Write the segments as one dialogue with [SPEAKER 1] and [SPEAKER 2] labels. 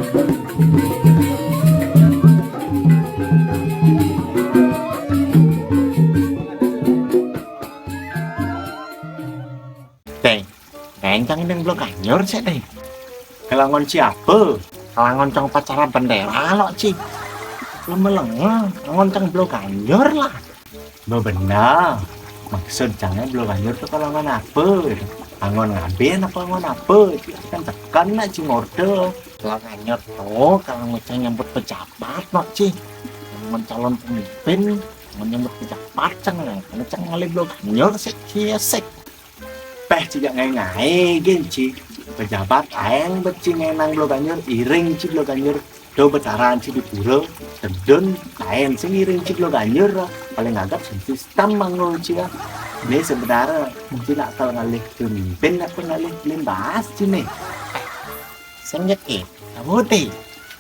[SPEAKER 1] Teh, rencang ini belum kanyur sih deh. Kelangon siapa? Kelangon cang pacaran bendera lo ci. Lama-lama, kelangon belum kanyur lah. Lo benar. Maksud jangan belum kanyur tuh kelangon apa? Angon ngaben apa angon apa? Kan tekan lah ci ngorde. Belum kanyur tuh kalau ngecang nyambut pejabat lo ci. Angon calon pemimpin, angon nyambut pejabat cang lah. Ngecang ngalih belum kanyur sih kiasek. Peh juga ngai genci pejabat aeng beci ngenang lo kanyur iring cik lo kanyur do betaran cik di pura terdun aeng sing iring cik lo kanyur paling agak sistem mangul cik ini sebenarnya mungkin nak tahu ngalih pemimpin apa ngalih limbas cik nih senjak kamu deh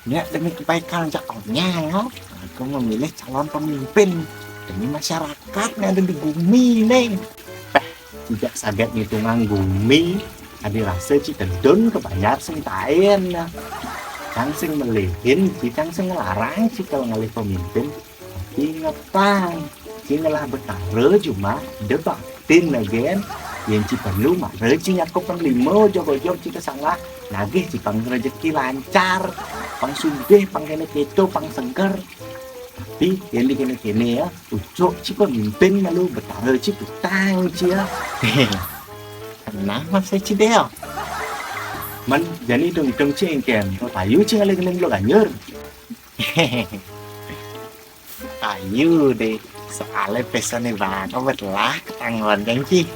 [SPEAKER 1] niat demi kebaikan jakaunya aku memilih calon pemimpin demi masyarakat yang ada di bumi nih tidak saged ngitungan bumi adi rasa cik tendun kebayar sing taen cang sing melihin cang sing ngelarang cik kalau ngalih pemimpin tapi ngepang cik ngelah betara cuma debatin again yang cik perlu mak rejing aku penglimo jogo-jogo cik kesanglah nagih cik pang rezeki lancar pang sugih pang kene keto pang seger tapi yang di kene-kene ya ucok cik pemimpin lalu betara cik utang cik ya kenapa saya cik deh man jadi dong cik ken tayu cik ngalih kene lo kanyur tayu deh soalnya pesone banget lah ketangguan kan cik